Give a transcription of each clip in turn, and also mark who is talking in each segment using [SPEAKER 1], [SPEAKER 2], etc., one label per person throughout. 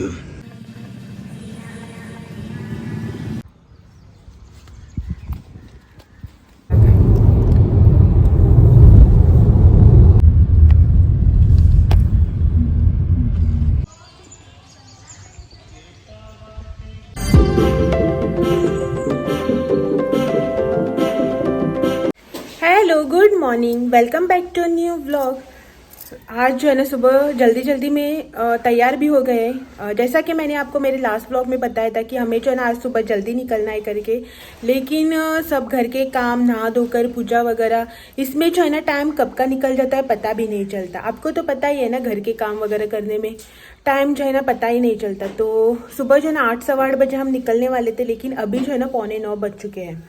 [SPEAKER 1] Hello, good morning, welcome back to new vlog. आज जो है ना सुबह जल्दी जल्दी में तैयार भी हो गए। जैसा कि मैंने आपको मेरे लास्ट व्लॉग में बताया था कि हमें जो है ना आज सुबह जल्दी निकलना है करके, लेकिन सब घर के काम, नहा धोकर पूजा वगैरह, इसमें जो है ना टाइम कब का निकल जाता है पता भी नहीं चलता। आपको तो पता ही है ना, घर के काम वगैरह करने में टाइम जो है ना पता ही नहीं चलता। तो सुबह जो है ना 8 सवा 8 बजे हम निकलने वाले थे, लेकिन अभी जो है ना 8:45 बज चुके हैं।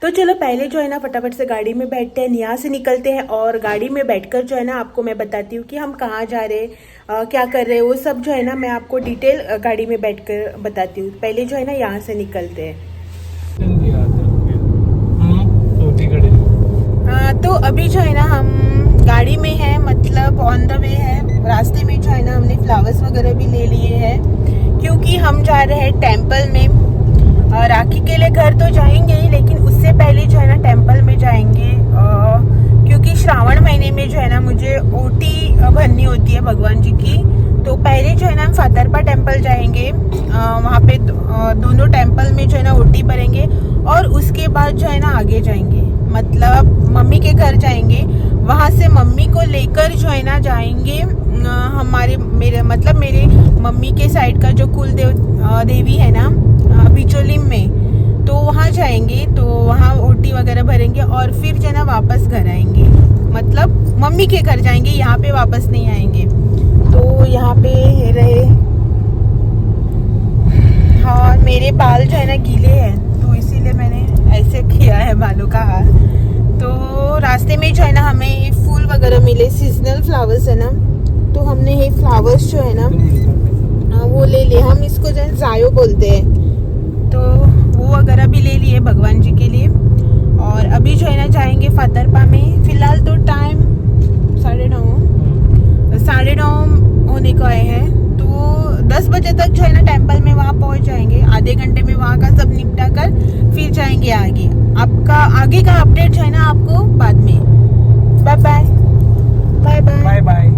[SPEAKER 1] तो चलो पहले जो है ना फटाफट से गाड़ी में बैठते हैं, यहाँ से निकलते हैं और गाड़ी में बैठकर जो है ना आपको मैं बताती हूँ कि हम कहाँ जा रहे हैं, क्या कर रहे हैं, वो सब जो है ना मैं आपको डिटेल गाड़ी में बैठकर बताती हूँ। पहले जो है ना यहाँ से निकलते हैं। तो अभी जो है ना हम गाड़ी में है, मतलब ऑन द वे है। रास्ते में जो है ना हमने फ्लावर्स वगैरह भी ले लिए हैं, क्योंकि हम जा रहे हैं टेम्पल में। राखी के लिए घर तो जाएंगे ही, लेकिन उससे पहले जो है ना टेम्पल में जाएंगे, क्योंकि श्रावण महीने में जो है ना मुझे ओटी भरनी होती है भगवान जी की। तो पहले जो है ना हम फातरपा टेम्पल जाएंगे, वहाँ पे दोनों टेम्पल में जो है ना ओटी भरेंगे, और उसके बाद जो है ना आगे जाएंगे, मतलब मम्मी के घर जाएंगे। वहाँ से मम्मी को लेकर जो है ना जाएंगे मेरे मम्मी के साइड का जो कुल देवी है ना बिचौलिम में, तो वहाँ जाएंगे। तो वहाँ ओटी वगैरह भरेंगे और फिर जो है ना वापस घर आएंगे, मतलब मम्मी के घर जाएंगे, यहाँ पे वापस नहीं आएंगे। तो यहाँ पे रहे, हाँ मेरे बाल जो है ना गीले हैं, तो इसीलिए मैंने ऐसे किया है बालों का हाल। तो रास्ते में जो है ना हमें फूल वगैरह मिले, सीजनल फ्लावर्स है ना, तो हमने ये फ्लावर्स जो है ना वो ले लिए। हम इसको जो है जायो बोलते हैं, तो वो वगैरह भी ले लिए भगवान जी के लिए। और अभी जो है ना जाएंगे फातरपा में। फिलहाल तो टाइम 9:30 होने को आए हैं, तो 10 बजे तक जो है ना टेम्पल में वहाँ पहुँच जाएंगे। आधे घंटे में वहाँ का सब निपटा कर फिर जाएंगे आगे। आपका आगे का अपडेट जो है ना आपको बाद में। Bye bye bye bye bye bye.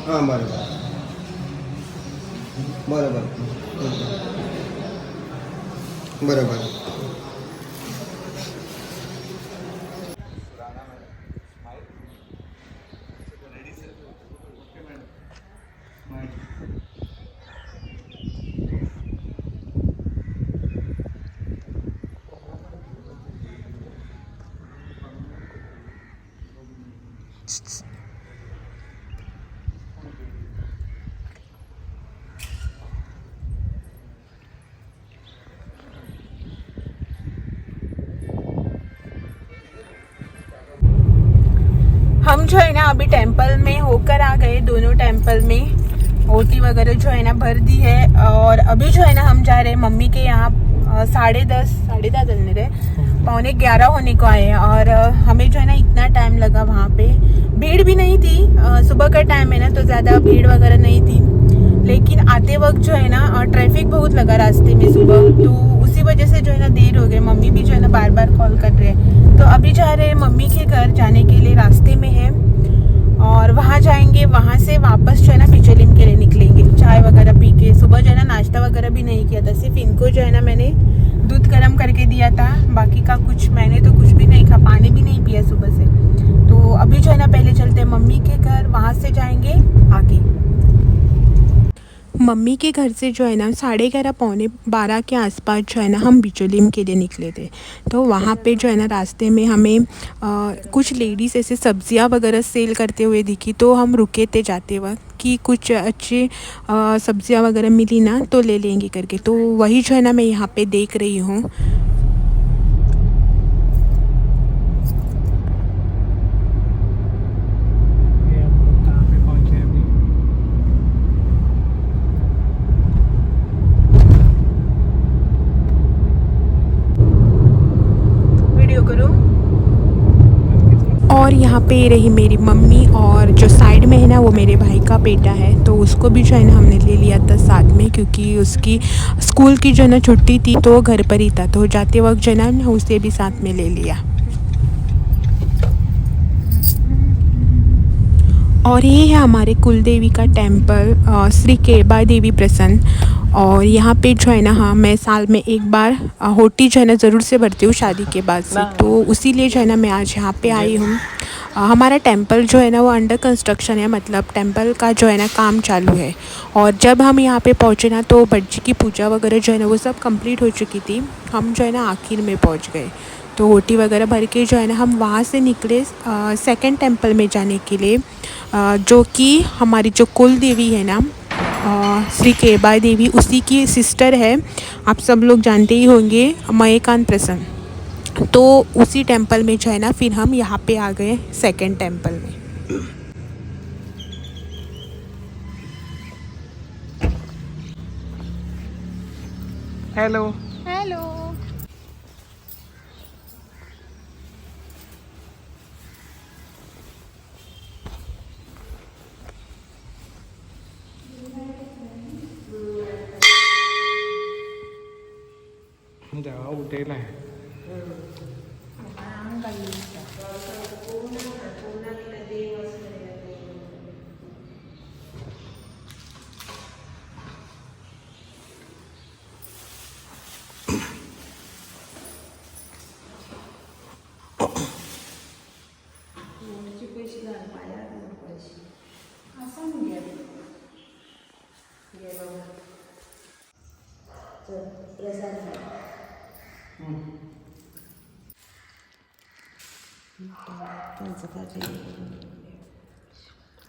[SPEAKER 2] हां बरोबर बरोबर बरोबर
[SPEAKER 1] हम जो है ना अभी टेंपल में होकर आ गए, दोनों टेंपल में ओटी वगैरह जो है ना भर दी है। और अभी जो है ना हम जा रहे हैं मम्मी के यहाँ 10:30 चलने रहे, 10:45 होने को आए हैं। और हमें जो है ना इतना टाइम लगा, वहाँ पे भीड़ भी नहीं थी, सुबह का टाइम है ना तो ज़्यादा भीड़ वगैरह नहीं थी, लेकिन आते वक्त जो है ना ट्रैफिक बहुत लगा रास्ते में सुबह, तो उसी वजह से जो है ना देर हो गई। मम्मी भी जो है ना बार बार कॉल कर रहे हैं। तो अभी जा रहे हैं मम्मी के घर, जाने के लिए रास्ते में है और वहाँ जाएंगे, वहाँ से वापस जो है ना पिचोलिम के लिए निकलेंगे, चाय वगैरह पी के। सुबह जो है ना नाश्ता वगैरह भी नहीं किया था, सिर्फ इनको जो है ना मैंने दूध गर्म करके दिया था, बाकी का कुछ मैंने तो कुछ भी नहीं खा, पानी भी नहीं पिया सुबह से। तो अभी जो है ना पहले चलते हैं मम्मी के घर, वहाँ से जाएंगे आगे। मम्मी के घर से जो है ना 11:30 पौने 12 के आसपास जो है ना हम बिचोलिम के लिए निकले थे। तो वहाँ पे जो है ना रास्ते में हमें कुछ लेडीज़ ऐसे सब्जियाँ वगैरह सेल करते हुए दिखी, तो हम रुके थे जाते वक्त कि कुछ अच्छी सब्जियाँ वगैरह मिली ना तो ले लेंगे करके। तो वही जो है ना मैं यहाँ पे देख रही हूँ। और यहाँ पे रही मेरी मम्मी, और जो साइड में है ना वो मेरे भाई का बेटा है, तो उसको भी जो है ना हमने ले लिया था साथ में, क्योंकि उसकी स्कूल की जो है ना छुट्टी थी तो वो घर पर ही था, तो जाते वक्त जो है ना उसे भी साथ में ले लिया। और ये है हमारे कुल देवी का टेम्पल, श्री केबा देवी प्रसन्न। और यहाँ पे जो है ना हाँ मैं साल में एक बार होटी जो है ना ज़रूर से भरती हूँ शादी के बाद से, तो उसी लिए जो है ना मैं आज यहाँ पे आई हूँ। हमारा टेंपल जो है ना वो अंडर कंस्ट्रक्शन है, मतलब टेंपल का जो है ना काम चालू है। और जब हम यहाँ पे पहुँचे ना तो भट जी की पूजा वगैरह जो है ना वो सब कंप्लीट हो चुकी थी, हम जो है ना आखिर में पहुँच गए। तो होटी वगैरह भर के जो है ना हम वहाँ से निकले सेकंड टेंपल में जाने के लिए, जो कि हमारी जो कुल देवी है ना श्री केबा देवी, उसी की सिस्टर है, आप सब लोग जानते ही होंगे, मयकांत प्रसन्न। तो उसी टेंपल में जो है ना फिर हम यहाँ पे आ गए सेकंड टेंपल में।
[SPEAKER 3] Hello
[SPEAKER 1] hello.
[SPEAKER 3] जावा उठेल आहे.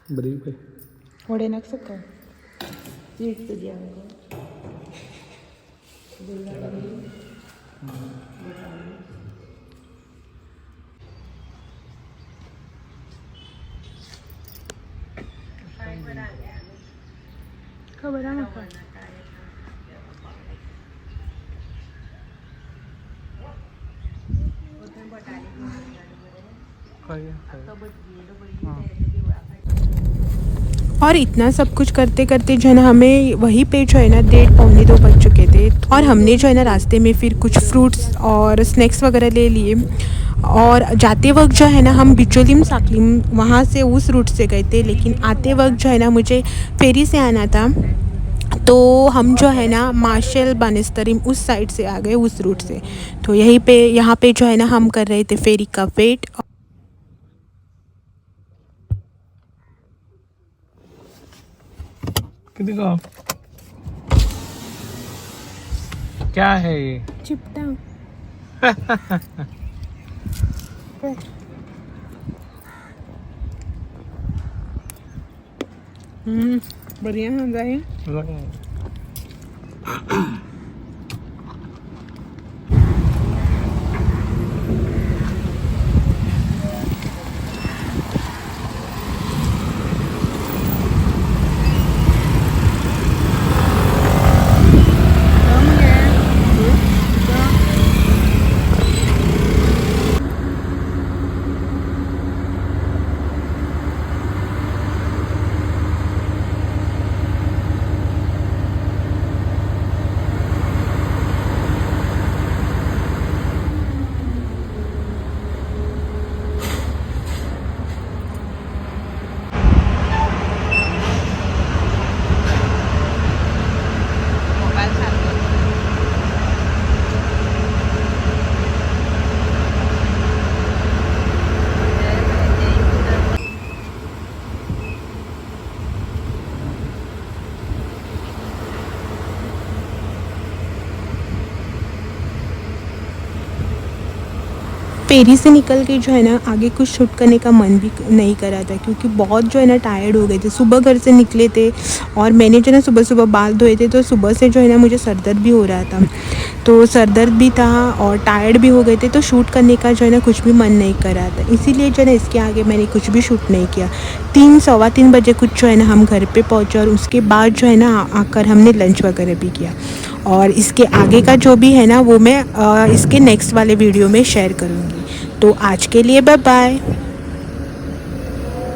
[SPEAKER 3] ब्रीफ आहे.
[SPEAKER 1] वडे नक सको खबर आहे मग और इतना सब कुछ करते करते जो है ना हमें वहीं पे जो है ना 1:30-1:45 बज चुके थे। और हमने जो है ना रास्ते में फिर कुछ फ्रूट्स और स्नैक्स वगैरह ले लिए। और जाते वक्त जो है ना हम बिचोलिम साकलिम वहाँ से उस रूट से गए थे, लेकिन आते वक्त जो है ना मुझे फेरी से आना था, तो हम जो है ना मार्शल बानेस्तरीम उस साइड से आ गए, उस रूट से। तो यहाँ पे जो है ना हम कर रहे थे फेरी का वेट।
[SPEAKER 3] किती का क्या है ये?
[SPEAKER 1] चिपटा बढ़िया हो गए। फेरी से निकल के जो है ना आगे कुछ शूट करने का मन भी नहीं करा था, क्योंकि बहुत जो है ना टायर्ड हो गए थे। सुबह घर से निकले थे और मैंने जो है ना सुबह सुबह बाल धोए थे, तो सुबह से जो है ना मुझे सर दर्द भी हो रहा था, तो सर दर्द भी था और टायर्ड भी हो गए थे, तो शूट करने का जो है ना कुछ भी मन नहीं कर रहा था। इसीलिए जो है ना इसके आगे मैंने कुछ भी शूट नहीं किया। 3 सवा 3 बजे कुछ जो है ना हम घर पे पहुँचे और उसके बाद जो है ना आकर हमने लंच वगैरह भी किया। और इसके आगे का जो भी है ना वो मैं इसके नेक्स्ट वाले वीडियो में शेयर करूँगी। तो आज के लिए बाय बाय।